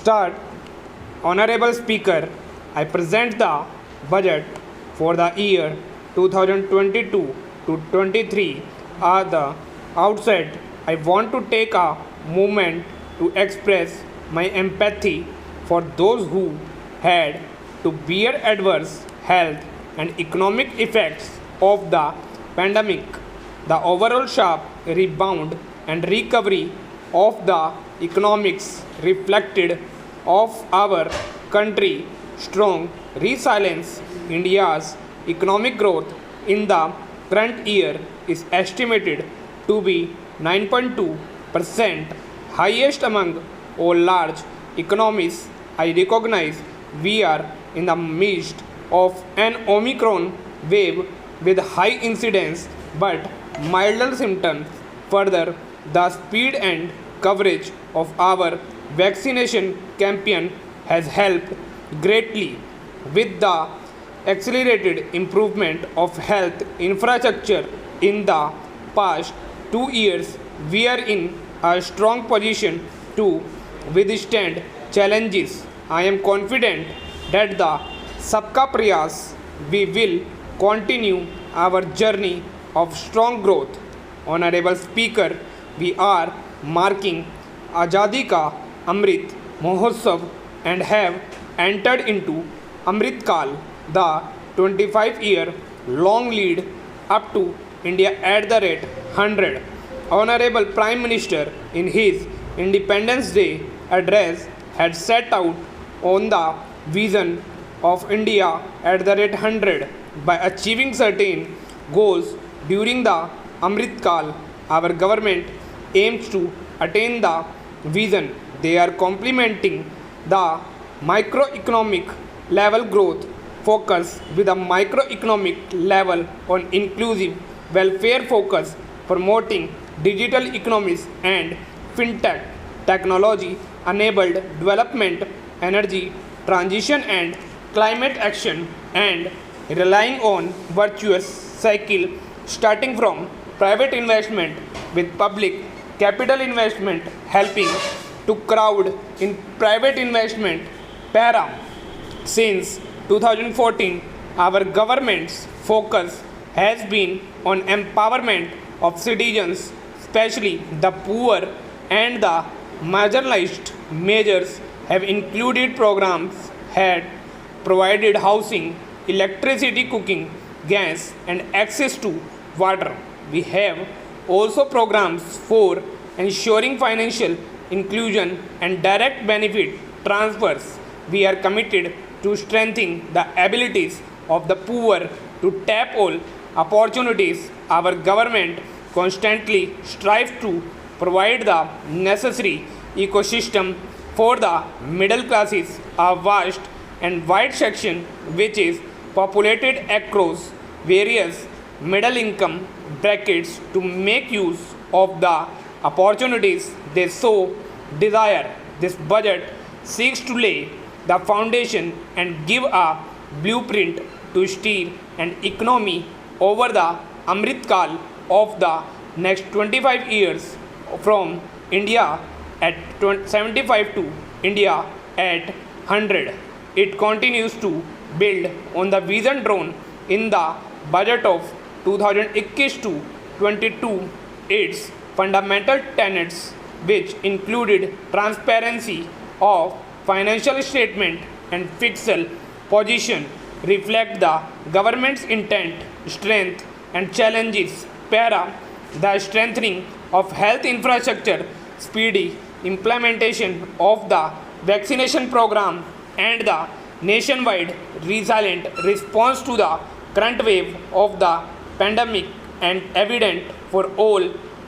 start, Honorable Speaker, I present the budget for the year 2022 to 23. At the outset, I want to take a moment to express my empathy for those who had to bear adverse health and economic effects of the pandemic. The overall sharp rebound and recovery of the economics reflected of our country strong resilience. India's economic growth in the current year is estimated to be 9.2%, highest among all large economies. I recognize we are in the midst of an Omicron wave with high incidence but milder symptoms. Further, the speed and coverage of our vaccination campaign has helped greatly with the accelerated improvement of health infrastructure in the past 2 years. We are in a strong position to withstand challenges. I am confident that the Sabka Prayas we will continue our journey of strong growth. Honorable Speaker, we are marking Azadi Ka Amrit Mahotsav and have entered into Amrit Kal, the 25-year long lead up to India at the rate 100. Honorable Prime Minister, in his Independence Day address, had set out on the vision of India at the rate 100 by achieving certain goals during the Amrit Kal. Our government aims to attain the vision. They are complementing the microeconomic level growth focus with a microeconomic level on inclusive welfare focus, promoting digital economies and fintech, technology enabled development, energy transition and climate action, and relying on virtuous cycle starting from private investment with public capital investment, helping to crowd in private investment para. Since 2014, our government's focus has been on empowerment of citizens, especially the poor and the marginalized. Measures have included programs had provided housing, electricity, cooking, gas, and access to water. We have also programs for ensuring financial inclusion and direct benefit transfers. We are committed to strengthening the abilities of the poor to tap all opportunities. Our government constantly strives to provide the necessary ecosystem for the middle classes, a vast and wide section which is populated across various middle income brackets to make use of the opportunities they so desire. This budget seeks to lay the foundation and give a blueprint to steer an economy over the Amrit Kal of the next 25 years from India at 75 to India at 100. It continues to build on the vision drawn in the budget of 2021 to 22. Its fundamental tenets, which included transparency of financial statement and fiscal position, reflect the government's intent, strength, and challenges. Para, the strengthening of health infrastructure, speedy implementation of the vaccination program, and the nationwide resilient response to the current wave of the pandemic, and evident for all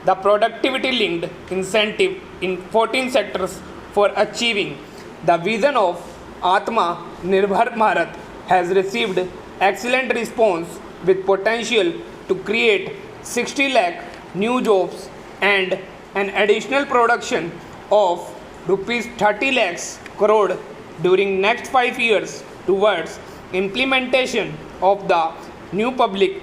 the productivity linked incentive in 14 sectors for achieving the vision of Atma Nirbhar Bharat has received excellent response with potential to create 60 lakh new jobs and an additional production of rupees 30 lakhs crore during next 5 years towards implementation of the new public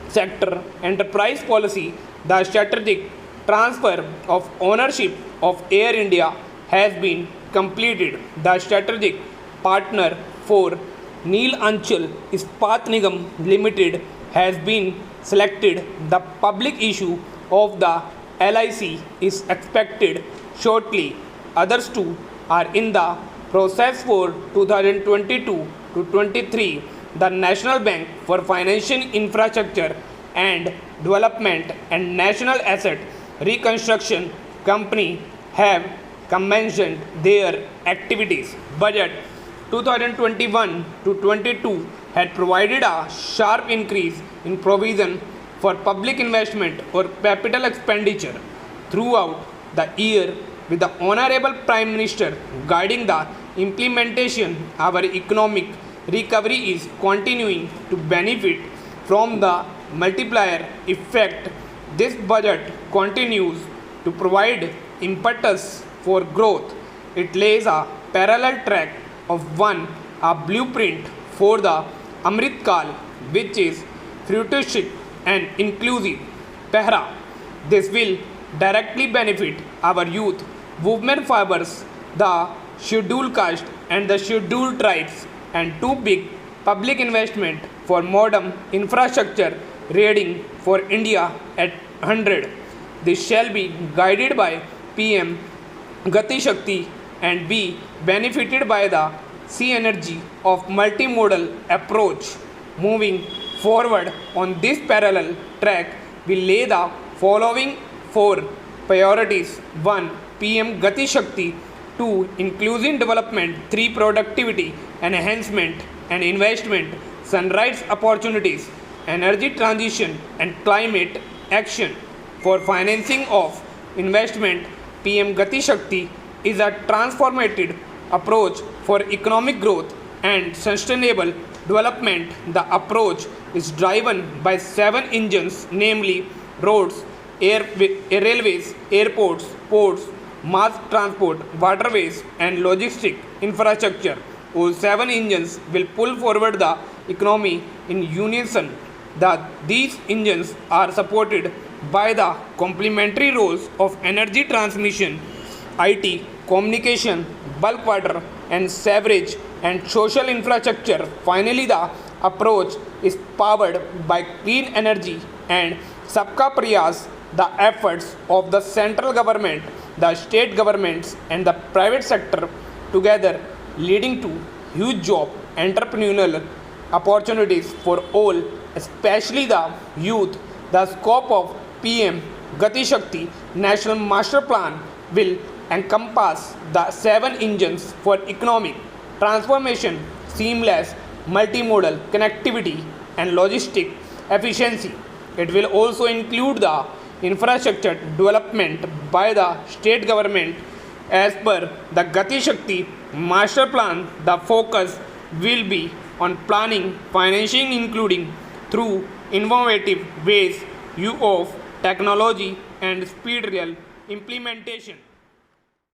sector enterprise policy. The strategic transfer of ownership of Air India has been completed. The strategic partner for Neel Anchal Ispat Nigam Limited has been selected. The public issue of the LIC is expected shortly. Others too are in the process for 2022 to 23. The National Bank for Financial Infrastructure and Development and National Asset Reconstruction Company have commenced their activities. Budget 2021 to 22 had provided a sharp increase in provision for public investment or capital expenditure throughout the year, with the Honorable Prime Minister guiding the implementation. Our economic recovery is continuing to benefit from the multiplier effect. This budget continues to provide impetus for growth. It lays a parallel track of a blueprint for the Amrit Kal, which is futuristic and inclusive. Pehra. This will directly benefit our youth, women fibers, the scheduled caste and the scheduled tribes, and two big public investment for modern infrastructure reading for India at 100. This shall be guided by PM Gati Shakti and be benefited by the synergy of multimodal approach. Moving forward on this parallel track, we lay the following four priorities. 1. PM Gati Shakti. 2. Inclusive development. 3. Productivity enhancement and investment. Sunrise opportunities. Energy transition and climate action. For financing of investment, PM Gati Shakti is a transformative approach for economic growth and sustainable development. The approach is driven by 7 engines, namely roads, railways, airports, ports, mass transport, waterways, and logistic infrastructure. All 7 engines will pull forward the economy in unison. These engines are supported by the complementary roles of energy transmission, IT, communication, bulk water and sewerage, and social infrastructure. Finally, the approach is powered by clean energy and Sabka Prayas, the efforts of the central government, the state governments, and the private sector together, leading to huge job entrepreneurial opportunities for all, especially the youth. The scope of PM Gati Shakti National Master Plan will encompass the 7 engines for economic transformation, seamless multimodal connectivity, and logistic efficiency. It will also include the infrastructure development by the state government. As per the Gati Shakti Master Plan, the focus will be on planning, financing, including through innovative ways, use of technology, and speed real implementation.